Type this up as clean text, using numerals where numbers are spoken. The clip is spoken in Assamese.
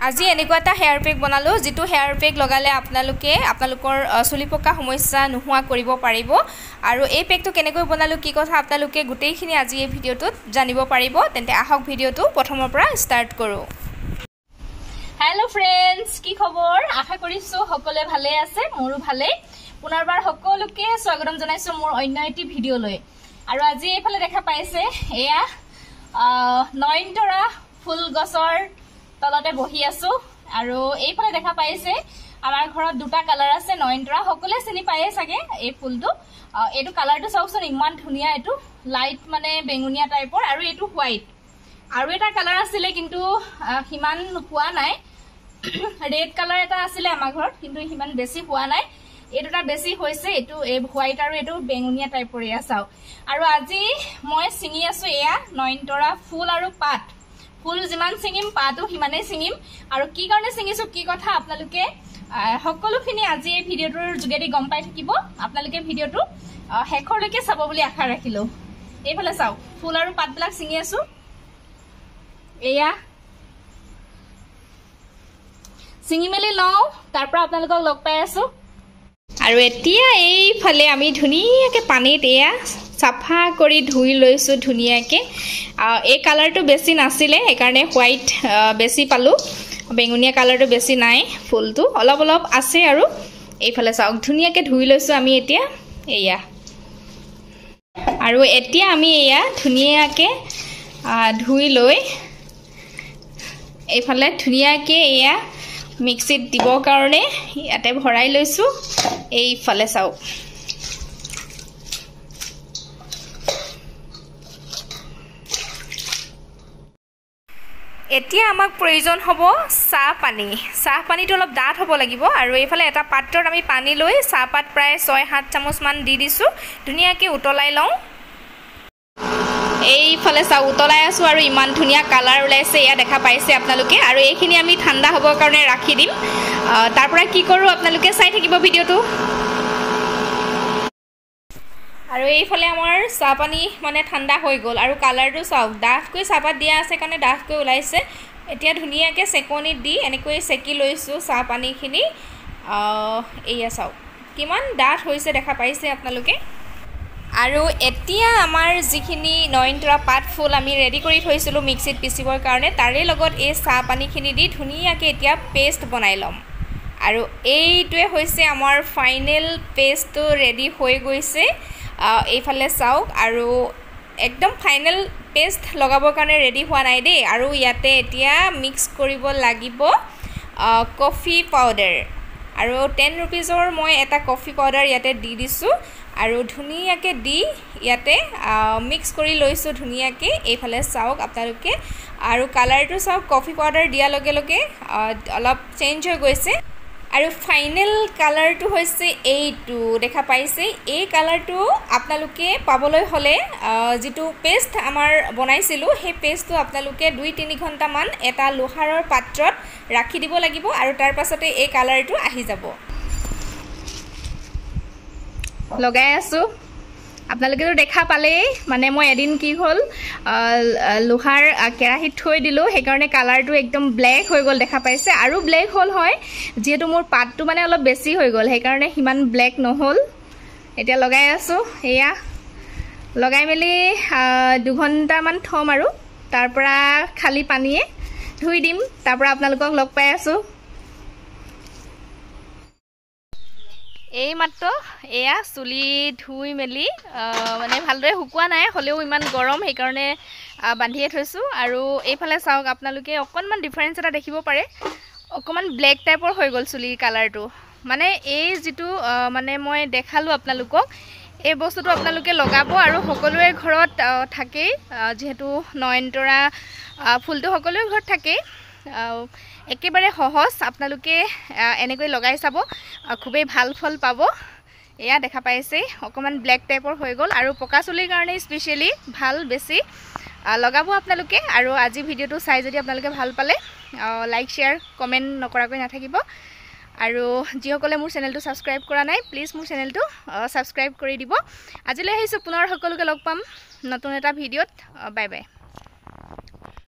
আজি এনেকুৱা এটা হেয়াৰ পেক বনালো যেটো হেয়াৰ পেক লগালে আপোনালোকৰ চুলি পকা সমস্যা নোহোৱা কৰিব পাৰিব আৰু এই পেকটো কেনেকৈ বনালো কি কথা আপোনালোকে গোটেইখিনি আজি এই ভিডিওটোত জানিব পাৰিব তেন্তে আহক ভিডিওটো প্ৰথমৰ পৰা ষ্টাৰ্ট কৰো হেল্ল' ফ্ৰেণ্ডছ কি খবৰ আশা কৰিছো সকলোৱে ভালে আছে মোৰো ভালে পুনৰবাৰ সকলোকে স্বাগতম জনাইছো মোৰ অন্য এটি ভিডিও লৈ আৰু আজি এইফালে দেখা পাইছে এয়া নয়নতৰা ফুল গছৰ তলতে বহি আছো আৰু এইফালে দেখা পাইছে আমাৰ ঘৰত দুটা কালাৰ আছে নয়নতৰা সকলে চিনি পায়ে সাগে এই ফুলটো এটো কালাৰটো চাওকচোন ইমান ধুনিয়া এটো লাইট মানে বেঙুনিয়া টাইপৰ আৰু এটো হোৱাইট আৰু এটা কালাৰ আছিল কিন্তু হিমান হোৱা নাই ৰেড কালাৰ এটা আছিল আমাৰ ঘৰত কিন্তু হিমান বেছি হোৱা নাই এটোটা বেছি হৈছে এটো এই হোৱাইট আৰু এটো বেঙুনিয়া টাইপৰ এয়া চাও আৰু আজি মই চিঙি আছো এয়া নয়নতৰা ফুল আৰু পাত ফুল যিমান সিঙিম পাতো হিমানে সিঙিম আৰু কি কাৰণে সিঙিছো কি কথা আপোনালোকে সকলোখিনি আজি এই ভিডিওটোৰ যোগেদি গম পাই থাকিব আপোনালোকে ভিডিওটো হেখৰলৈকে চাব বুলি আশা ৰাখিলো এইফালে চাও ফুল আৰু পাতবিলাক সিঙি আছো এয়া সিঙি মেলি লও তাৰ পৰা আপোনালোকক লগ পাই আছো আৰু এতিয়া এইফালে আমি ধুনিয়াকে পানীত এয়া সাফা কৰি ধুই লৈছো ধুনিয়াকে এই কালাৰটো বেছি নাছিলে এই কাৰণে হোৱাইট বেছি পালো বেঙুনিয়া কালাৰটো বেছি নাই ফুলটো অলপ অলপ আছে আৰু এইফালে চাওক ধুনিয়াকে ধুই লৈছো আমি এতিয়া এয়া আৰু এতিয়া আমি এয়া ধুনিয়াকে ধুই লৈ এইফালে ধুনিয়াকে এয়া মিক্সিত দিব কাৰণে ইয়াতে ভৰাই লৈছো এইফালে চাওক এতিয়া আমাক প্ৰয়োজন হ'ব চাহ পানীটো অলপ ডাঠ হ'ব লাগিব আৰু এইফালে এটা পাত্ৰত আমি পানী লৈ চাহপাত প্ৰায় 6-7 চামুচ মান দি দিছো ধুনিয়াকে উতলাই লওঁ এইফালে চাহ উতলাই আছো আৰু ইমান ধুনিয়া কালাৰ ওলাইছে এয়া দেখা পাইছে আপোনালোকে আৰু এইখিনি আমি ঠাণ্ডা হ'বৰ কাৰণে ৰাখি দিম তাৰ পৰা কি কৰো আপোনালোকে চাই থাকিব ভিডিওটো আৰু এইফালে আমাৰ চাহ পানী মানে ঠাণ্ডা হৈ গ'ল আৰু কালাৰটো চাওক ডাঠকৈ চাহপাত দিয়া আছে কাৰণে ডাঠকৈ ওলাইছে এতিয়া ধুনিয়াকে সেকনিত দি এনেকৈ সেকি লৈছো চাহ পানীখিনি এইয়া চাওক কিমান ডাঠ হৈছে দেখা পাইছে আপোনালোকে আৰু এতিয়া আমাৰ যিখিনি নয়নতৰা পাত ফুল আমি ৰেডি কৰি থৈছিলো মিক্সিত পিচিবৰ কাৰণে তাৰে লগত এই চাহ পানীখিনি দি ধুনিয়াকে এতিয়া পেষ্ট বনাই লম আৰু এইটোৱে হৈছে আমাৰ ফাইনেল পেষ্টটো ৰেডি হৈ গৈছে এইফালে চাওক আৰু একদম ফাইনেল পেষ্ট লগাবৰ কাৰণে ৰেডি হোৱা নাই দেই আৰু ইয়াতে এতিয়া মিক্স কৰিব লাগিব কফি পাউডাৰ আৰু 10 रुपीजৰ মই এটা কফি পাউডাৰ ইয়াতে দি দিছো আৰু ধুনিয়াকে দি ইয়াতে মিক্স কৰি লৈছো ধুনিয়াকে এইফালে চাওক আপোনালোকে আৰু কালাৰটো চাওক কফি পাউডাৰ দিয়া লগে লগে অলপ চেঞ্জ হৈ গৈছে আৰু ফাইনেল কালাৰটো হৈছে এইটো দেখা পাইছে এই কালাৰটো আপোনালোকে পাবলৈ হলে যেটো পেষ্ট আমাৰ বনাইছিলো সেই পেষ্টটো আপোনালোকে 2-3 ঘণ্টা মান এটা লোহাৰৰ পাত্ৰত ৰাখি দিব লাগিব আৰু তাৰ পাছতে এই কালাৰটো আহি যাব লগাই আছো আপোনালোকে তো দেখা পালে মানে মই এদিন কি হল লোহাৰ কেৰাহিত থৈ দিলো সেই কাৰণে কালাৰটো একদম ব্ল্যাক হৈ গল দেখা পাইছে আৰু ব্ল্যাক হল হয় যেহেতু মোৰ পাতটো মানে অলপ বেছি হৈ গল সেই কাৰণে হিমান ব্ল্যাক নহল এতিয়া লগাই আছো এয়া লগাই মেলি 2 ঘণ্টা মান থম আৰু তাৰ পৰা খালি পানীয়ে ধুই দিম তাৰ পৰা আপোনালোকক লগ পাই আছো এই মাত্ৰ এয়া চুলি ধুই মেলি মানে ভালদৰে হুকুৱা নাই হলেও ইমান গৰম সেই কাৰণে বান্ধিয়ে থৈছো আৰু এইফালে চাওক আপোনালোকে অকনমান ডিফাৰেন্স এটা দেখিব পাৰে অকমান ব্ল্যাক টাইপৰ হৈ গল চুলিৰ কালাৰটো মানে এই যেটো মানে মই দেখালো আপোনালোকক এই বস্তুটো আপোনালোকে লগাব আৰু সকলোৰে ঘৰত থাকে যেহেতু নয়নতৰা ফুলটো সকলোৰে ঘৰত থাকে একেবাৰে সহজ আপোনালোকে এনেকৈ লগাই চাব খুবেই ভাল ফল পাব এয়া দেখা পাইছে অকমান ব্ল্যাক টাইপৰ হৈ গল আৰু পকা চুলিৰ কাৰণে স্পেশালি ভাল বেছি লগাব আপোনালোকে আৰু আজি ভিডিওটো চাই যদি আপোনালোকে ভাল পালে লাইক শেয়াৰ কমেন্ট নকৰাকৈ নাথাকিব আৰু যিসকলে মোৰ চেনেলটো সাবস্ক্ৰাইব কৰা নাই প্লিজ মোৰ চেনেলটো সাবস্ক্ৰাইব কৰি দিব আজিলৈ আহিছো পুনৰ সকলোকে লগ পাম নতুন এটা ভিডিওত বাই বাই